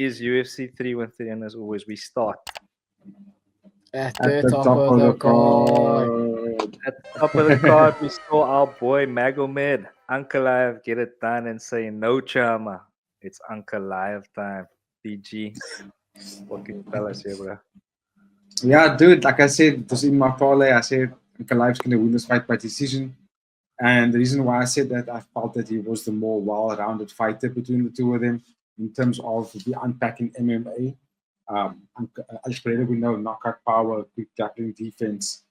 is UFC 313, and as always, we start at the top of the card. at the top of the card. We saw our boy Magomed Ankalaev get it done and say, "No chama, it's Ankalaev time." PG, what can you tell us here, bro? Yeah, dude, like I said, it was in my parlay. I said Ankalaev's going to win this fight by decision. And the reason why I said that, I felt that he was the more well-rounded fighter between the two of them in terms of the unpacking MMA. Alex Pereira, we know, knockout power, quick grappling defense,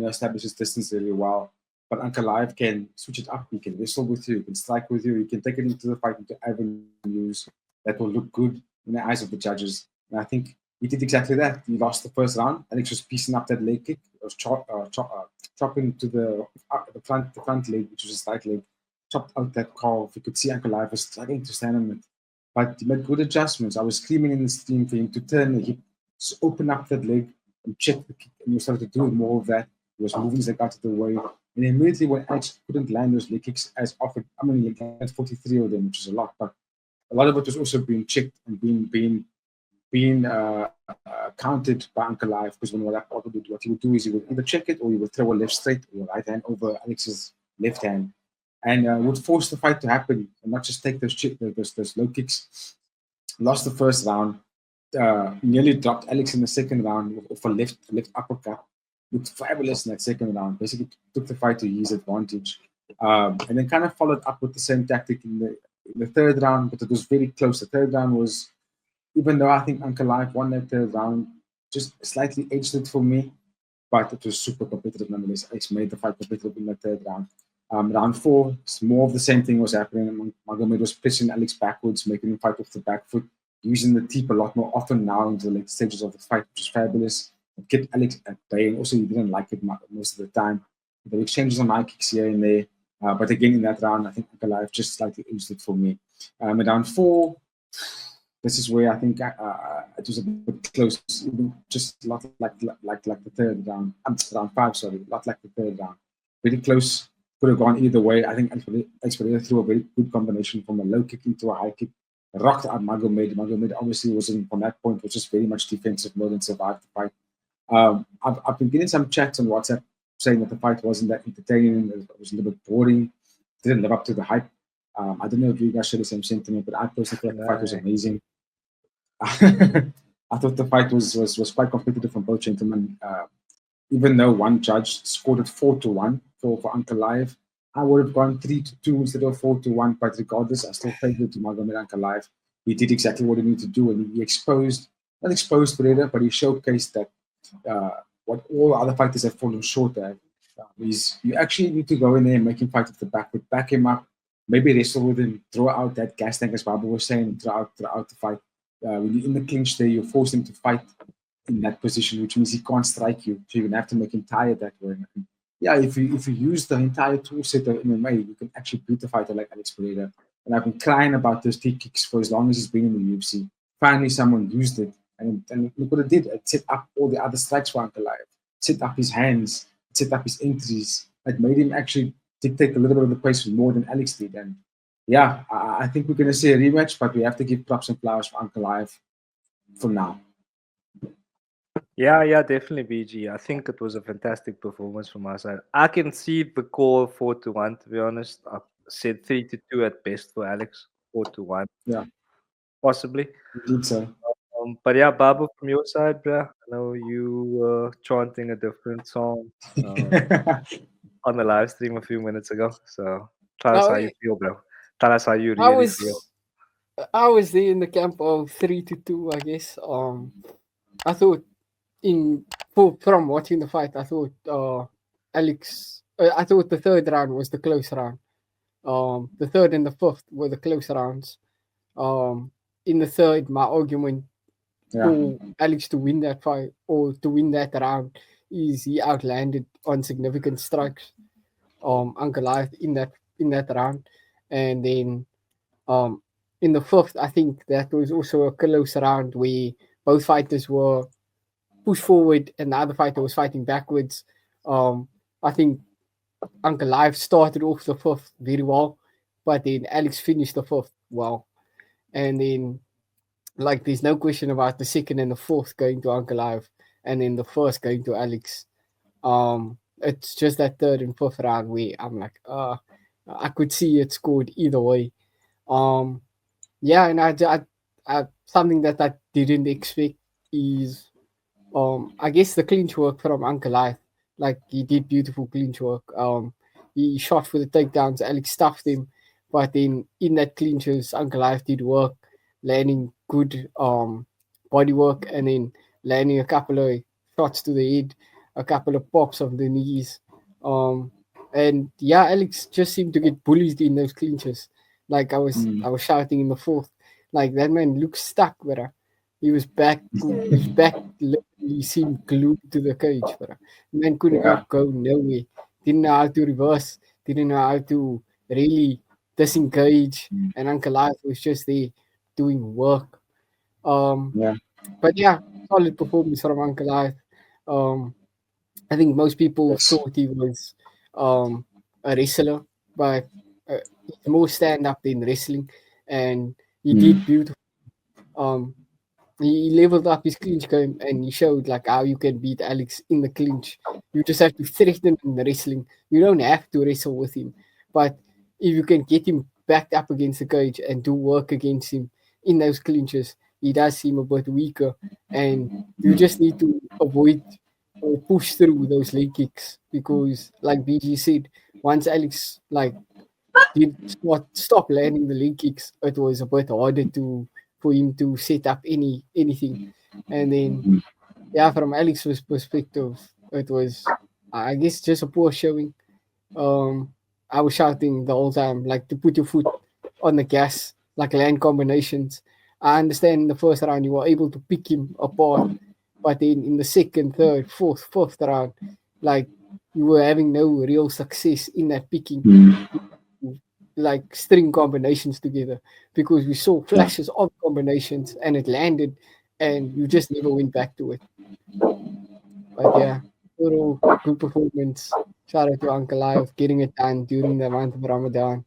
establishes distance really well. But Ankalaev can switch it up. He can wrestle with you. He can strike with you. He can take it into the fight into avenues that will look good in the eyes of the judges. And I think he did exactly that. He lost the first round. Alex was piecing up that leg kick. It was chopping to the front leg, which was his right leg. Chopped out that calf. You could see Ankalaev was struggling to stand on it. But he made good adjustments. I was screaming in the stream for him to turn the hip, open up that leg and check the kick. And he started to do more of that. He was moving his leg out of the way. And immediately when Alex couldn't land those leg kicks as often, I mean, he had 43 of them, which is a lot. But a lot of it was also being checked and being counted by Ankalaev, because what he would do is he would either check it or he would throw a left straight or right hand over Alex's left hand, and would force the fight to happen and not just take those low kicks. Lost the first round, nearly dropped Alex in the second round for left uppercut. Looked fabulous in that second round. Basically took the fight to his advantage, and then kind of followed up with the same tactic in the third round, but it was very close. The third round was, even though I think Ankalaev won that third round, just slightly edged it for me, but it was super competitive nonetheless. Alex made the fight competitive in the third round. Round 4, more of the same thing was happening. Magomed was pushing Alex backwards, making him fight off the back foot, using the teep a lot more often now into the late stages of the fight, which is fabulous. It kept Alex at bay, and also he didn't like it most of the time. There were exchanges on high kicks here and there, but again in that round, I think Ankalaev just slightly edged it for me. In round 4, this is where I think it was a bit close, just a lot like the third round. Round 5, sorry, a lot like the third round. Very close, could have gone either way. I think Alex Pereira threw a very good combination from a low kick into a high kick, rocked out Magomed. Magomed obviously wasn't, from that point, was just very much defensive mode and survived the fight. I've been getting some chats on WhatsApp saying that the fight wasn't that entertaining, it was a little bit boring, didn't live up to the hype. I don't know if you guys share the same sentiment, but I personally thought the fight was amazing. I thought the fight was quite competitive from both gentlemen. Even though one judge scored it 4-1 for Ankalaev, I would have gone 3-2 instead of 4-1. But regardless, I still favored to Magomed Ankalaev. He did exactly what he needed to do, and he not exposed Pereira, but he showcased that what all other fighters have fallen short at is you actually need to go in there and make him fight off the back, but back him up, maybe wrestle with him, throw out that gas tank, as Babu was saying, throw out the fight. When you're in the clinch there, you force him to fight in that position, which means he can't strike you. So you're going to have to make him tired that way. And yeah, if you use the entire tool set of MMA, you can actually beat a fighter like Alex Pereira. And I've been crying about those kick kicks for as long as he's been in the UFC. Finally, someone used it. And look what it did. It set up all the other strikes for Ankalaev. Set up his hands. Set up his entries. It made him actually dictate a little bit of the pace more than Alex did. And yeah, I think we're going to see a rematch, but we have to give props and flowers for Ankalaev for now. Yeah, definitely, BG. I think it was a fantastic performance from our side. I can see the call 4-1, to be honest. I said 3-2 at best for Alex, 4-1. Yeah. Possibly. Indeed so. But yeah, Babu, from your side, bro, I know you were chanting a different song on the live stream a few minutes ago. So tell us how you feel, bro. Tell us how you really feel. I was there in the camp of 3-2, I guess. I thought from watching the fight, I thought I thought the third round was the close round. The third and the fourth were the close rounds. In the third, my argument for Alex to win that fight or to win that round is he outlanded on significant strikes Ankalaev in that round. And then in the fifth, I think that was also a close round where both fighters were pushed forward and the other fighter was fighting backwards. I think Ankalaev started off the fifth very well, but then Alex finished the fifth well. And then like there's no question about the second and the fourth going to Ankalaev, and then the first going to Alex. It's just that third and fourth round where I'm like, I could see it scored either way. Um, yeah, and I something that I didn't expect is, I guess the clinch work from Ankalaev. Like he did beautiful clinch work. He shot for the takedowns. Alex stuffed him, but then in that clinches, Ankalaev did work, landing good body work, and then landing a couple of shots to the head, a couple of pops of the knees. Um, and yeah, Alex just seemed to get bullied in those clinches. Like I was shouting in the fourth, like that man looks stuck, brother. He was back. His back literally seemed glued to the cage, brother. Man couldn't Yeah. go nowhere. Didn't know how to reverse. Didn't know how to really disengage. And Uncle Life was just there doing work. Yeah. But yeah, solid performance from Uncle Life. Um, I think most people Yes. thought he was a wrestler, but he's more stand up than wrestling, and he did beautiful. Um, he leveled up his clinch game, and he showed like how you can beat Alex in the clinch. You just have to threaten in the wrestling. You don't have to wrestle with him, but if you can get him backed up against the cage and do work against him in those clinches, he does seem a bit weaker, and you just need to avoid or push through those leg kicks because, like BG said, once Alex like did stop landing the leg kicks, it was a bit harder to for him to set up anything. And then yeah, from Alex's perspective, it was I guess just a poor showing. I was shouting the whole time, like to put your foot on the gas, like land combinations. I understand in the first round you were able to pick him apart, but then in the second, third, fourth round, like you were having no real success in that picking, like string combinations together because we saw flashes of combinations and it landed, and you just never went back to it. But yeah, overall good performance. Shout out to Uncle Live getting it done during the month of Ramadan.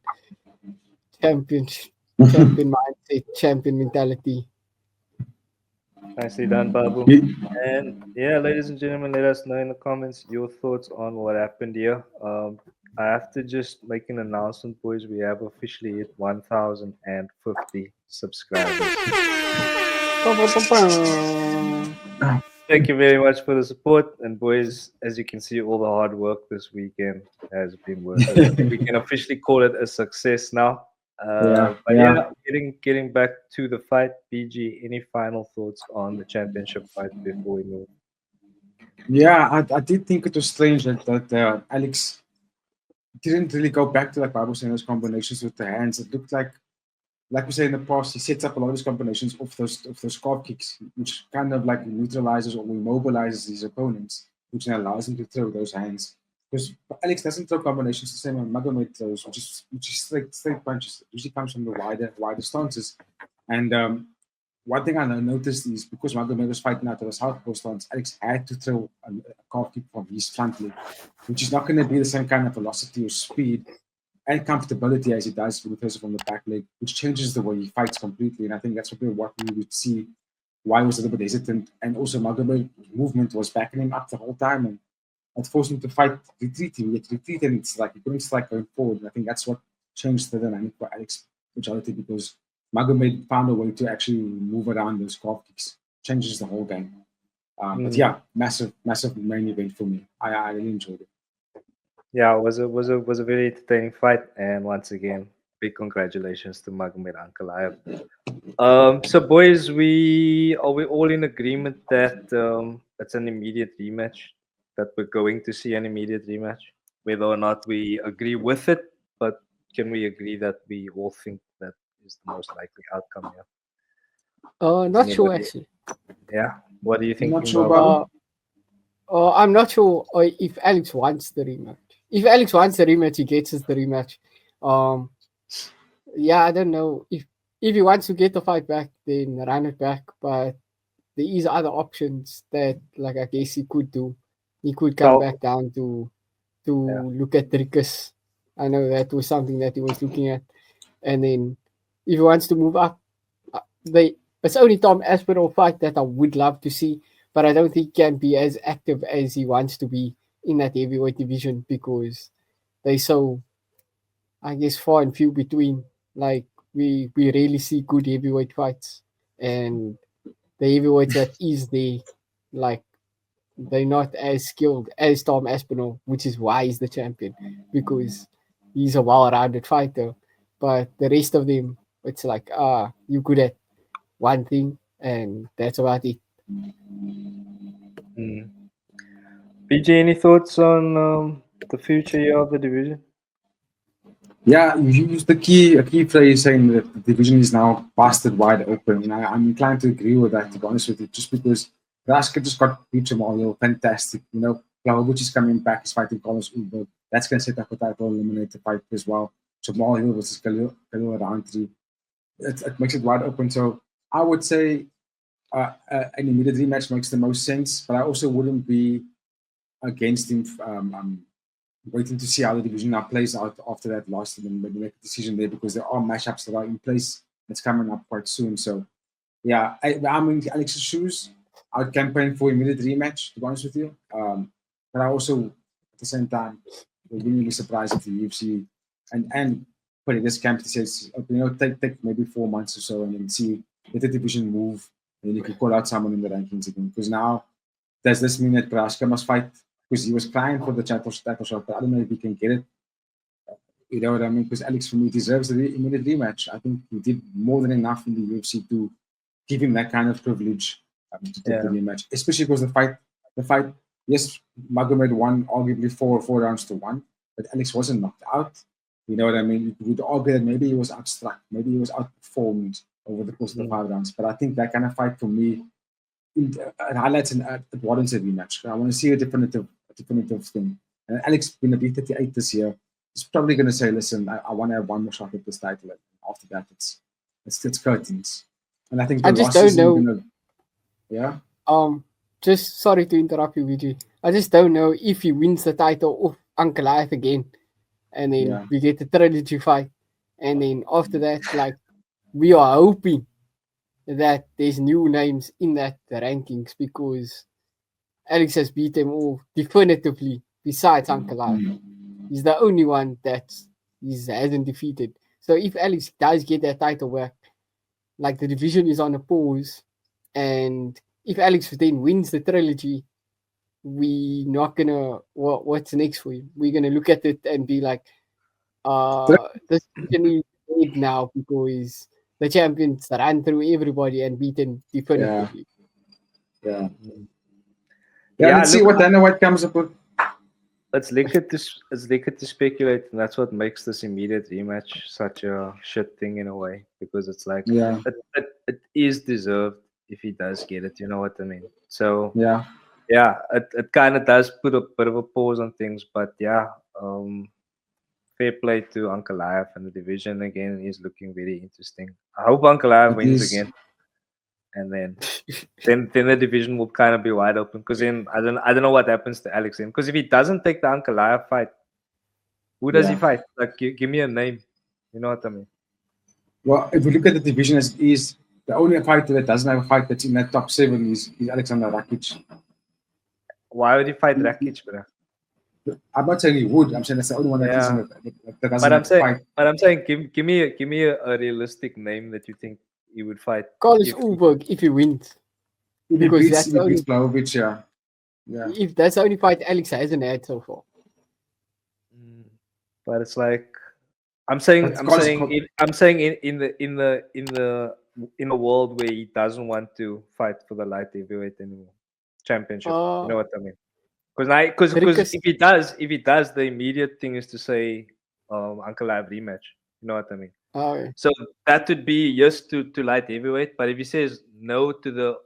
Champion, champion mindset, champion mentality. Nicely done, Babu. Yeah. And yeah, ladies and gentlemen, let us know in the comments your thoughts on what happened here. I have to just make an announcement, boys. We have officially hit 1,050 subscribers. Thank you very much for the support. And boys, as you can see, all the hard work this weekend has been worth it. I think we can officially call it a success now. But yeah, getting back to the fight, BG, any final thoughts on the championship fight before we move? Yeah, I did think it was strange that Alex didn't really go back to like Bible saying those combinations with the hands. It looked like we said in the past, he sets up a lot of his combinations off those calf kicks, which kind of like neutralizes or immobilizes his opponents, which then allows him to throw those hands. Because Alex doesn't throw combinations the same way Magomed throws, which is straight punches. It usually comes from the wider stances. And one thing I noticed is because Magomed was fighting out of a southpaw stance, Alex had to throw a calf kick from his front leg, which is not going to be the same kind of velocity or speed and comfortability as he does with the person from the back leg, which changes the way he fights completely. And I think that's what we would see why he was a little bit hesitant. And also Magomed's movement was backing him up the whole time, and it forced him to fight retreating. Yet retreat, and it's like he couldn't strike going forward. And I think that's what changed the dynamic for Alex majority, because Magomed found a way to actually move around those calf kicks. Changes the whole game. But yeah, massive main event for me. I really enjoyed it. Yeah, it was a very entertaining fight, and once again, big congratulations to Magomed Ankalaev. So boys, we all in agreement that it's an immediate rematch, that we're going to see an immediate rematch, whether or not we agree with it, but can we agree that we all think that is the most likely outcome here? Not sure Anybody? actually. Yeah. What do you think? Not sure about I'm not sure if Alex wants the rematch. If Alex wants the rematch, he gets us the rematch. Yeah, I don't know if he wants to get the fight back, then run it back. But there is other options that, like I guess he could do. He could come back down to look at Dricus. I know that was something that he was looking at, and then if he wants to move up, it's only Tom Aspinall fight that I would love to see, but I don't think he can be as active as he wants to be in that heavyweight division because they're so, I guess, far and few between. Like we rarely see good heavyweight fights, and the heavyweights that is there, like they're not as skilled as Tom Aspinall, which is why he's the champion because he's a well-rounded fighter. But the rest of them, it's like you're good at one thing, and that's about it. PJ, any thoughts on the future year of the division? Yeah, you used a key phrase saying that the division is now busted wide open, and I'm inclined to agree with that. To be honest with you, just because Raska just got beat tomorrow, fantastic. Blahovic is coming back, he's fighting Carlos Uber. That's going to set up a title eliminator fight as well. Jamal Hill versus Khalil Roundtree. It makes it wide open. So I would say an immediate rematch makes the most sense, but I also wouldn't be against him waiting to see how the division now plays out after that loss and then maybe make a decision there because there are matchups that are in place that's coming up quite soon. So, yeah, I'm in Alex's shoes. I'd campaign for immediate rematch, to be honest with you. But I also, at the same time, will be surprised if the UFC and put in this camp that says, take maybe 4 months or so and then see, let the division move and then you can call out someone in the rankings again. Because now, does this mean that Prochazka must fight? Because he was crying for the title shot, but I don't know if he can get it. You know what I mean? Because Alex, for me, deserves the immediate rematch. I think he did more than enough in the UFC to give him that kind of privilege to take the rematch. Especially because the fight, yes, Magomed won arguably four rounds to 1, but Alex wasn't knocked out. You know what I mean? You could argue that maybe he was outstruck, maybe he was outperformed over the course of the 5 rounds. But I think that kind of fight for me, it highlights and it warrants a rematch. I want to see a definitive thing. And Alex being a B38 this year, he's probably going to say, "Listen, I want to have one more shot at this title." And after that, it's curtains. And I think the I just don't know. Yeah. Just sorry to interrupt you, VG. I just don't know if he wins the title of Ankalaev again, and then we get the trilogy fight, and then after that, like we are hoping that there's new names in that rankings because Alex has beat them all definitively besides Ankalaev. He's the only one that hasn't defeated. So if Alex does get that title back, like the division is on a pause, and if Alex then wins the trilogy, we not gonna what's next for him? We're gonna look at it and be like, this division is dead now because the champions ran through everybody and beaten definitively. Yeah. Let's see what Dana White comes up with. Let's look at this. Let's look at to speculate, and that's what makes this immediate rematch such a shit thing in a way because it's like it is deserved if he does get it. You know what I mean? So it kind of does put a bit of a pause on things, but fair play to Ankalaev and the division again is looking very interesting. I hope Ankalaev wins again, and then the division will kind of be wide open. Because then I don't know what happens to Alex. Because if he doesn't take the Ankalaev fight, who does he fight? Like, give me a name. You know what I mean? Well, if we look at the division as is, the only fighter that doesn't have a fight that's in that top 7 is Alexander Rakic. Why would he fight Rakic, bro? I'm not saying he would. I'm saying that's the only one that isn't that doesn't have a fight. But I'm saying, give me a realistic name that you think he would fight. Carlos Ulberg if he wins. If he beats Blahovic, yeah. If that's the only fight Alex hasn't had so far. But it's like I'm saying in a world where he doesn't want to fight for the light heavyweight anymore championship. You know what I mean? Because if he does, the immediate thing is to say Ankalaev rematch. You know what I mean? So that would be yes to light heavyweight. But if he says no to the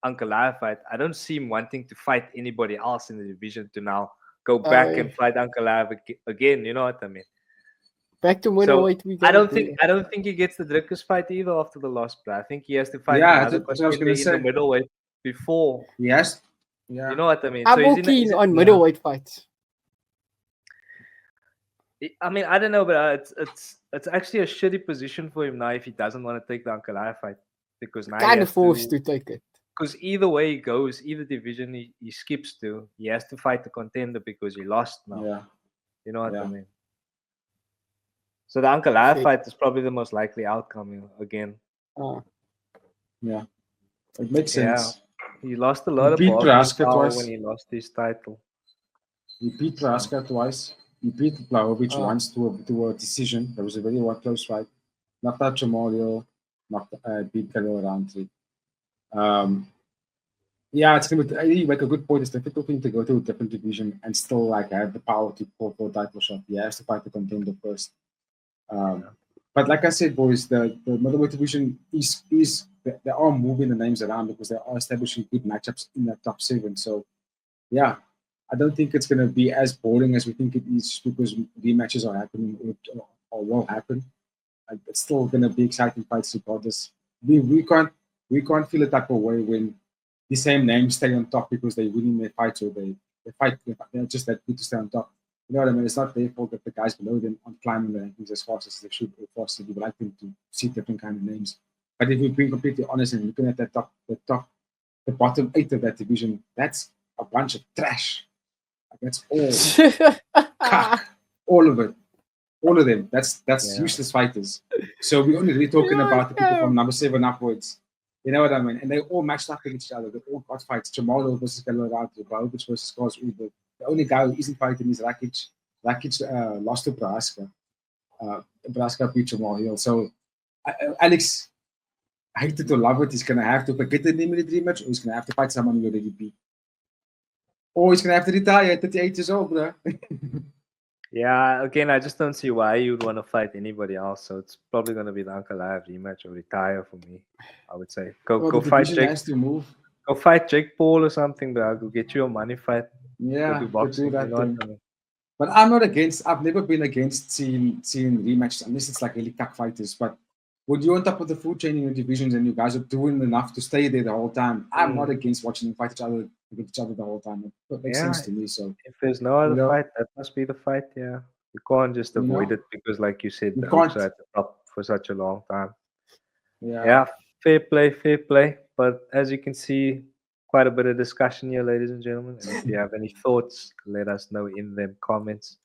Ankalaev fight, I don't see him wanting to fight anybody else in the division to now go back and fight Ankalaev again. You know what I mean? Back to middleweight. I don't think he gets the Drickus fight either after the loss, but I think he has to fight another contender in the middleweight before. Yes. Yeah. You know what I mean? I'm more keen on middleweight fights. I mean, I don't know, but it's actually a shitty position for him now if he doesn't want to take the Ankalaev fight. because now Kind of forced to take it. Because either way he goes, either division he skips to, he has to fight the contender because he lost now. Yeah. You know what I mean? So the Ankalaev fight is probably the most likely outcome again. Yeah. It makes sense. He lost a lot of beat Prohaska twice when he lost his title. He beat Prohaska twice. He beat Blahovic once to a decision. That was a very close fight. Knocked out Jamalio, beat Canelo round 3. Yeah, it's gonna be. You make a good point. It's difficult thing to go to a different division and still like have the power to pull for a title shot. He has to fight the contender first. But like I said, boys, the middleweight division is they are moving the names around because they are establishing good matchups in that top 7. So yeah, I don't think it's gonna be as boring as we think it is because rematches are happening or will happen. It's still gonna be exciting fights regardless. We can't feel a type of way when the same names stay on top because they're winning their fights or they fight. They're just that good to stay on top. You know what I mean? It's not their fault that the guys below them aren't climbing the rankings as fast as they should or faster. We would like them to see different kind of names. But if we're being completely honest and looking at the bottom 8 of that division, that's a bunch of trash. Like that's all cock, all of it. All of them. That's useless fighters. So we're only really talking about the people from number 7 upwards. You know what I mean? And they all matched up with each other. They all got fights. Jamal versus Canelo, Blahovic versus Carlos Uber. The only guy who isn't fighting is Rakic. Rakic lost to Prohaska. Prohaska beat Jamal Hill. So Alex, I hate to love it. He's gonna have to get the limited rematch, or he's gonna have to fight someone who already beat. Or he's gonna have to retire at 38 years old, bro. Yeah, again, I just don't see why you would want to fight anybody else. So it's probably going to be the Ankalaev rematch or retire for me. I would say go fight Jake. Has to move. Go fight Jake Paul or something, bro. Go get you a money fight. Yeah, do boxing, that thing. But I'm not against. I've never been against seeing rematches unless it's like really tough fighters. But when you're on top of the food chain in your divisions and you guys are doing enough to stay there the whole time, I'm not against watching them fight each other the whole time. It makes sense to me. So if there's no other fight, that must be the fight. Yeah, you can't just avoid it because, like you said, the Oaks are at the top for such a long time. Yeah, fair play. But as you can see, quite a bit of discussion here, ladies and gentlemen. And if you have any thoughts, let us know in them comments.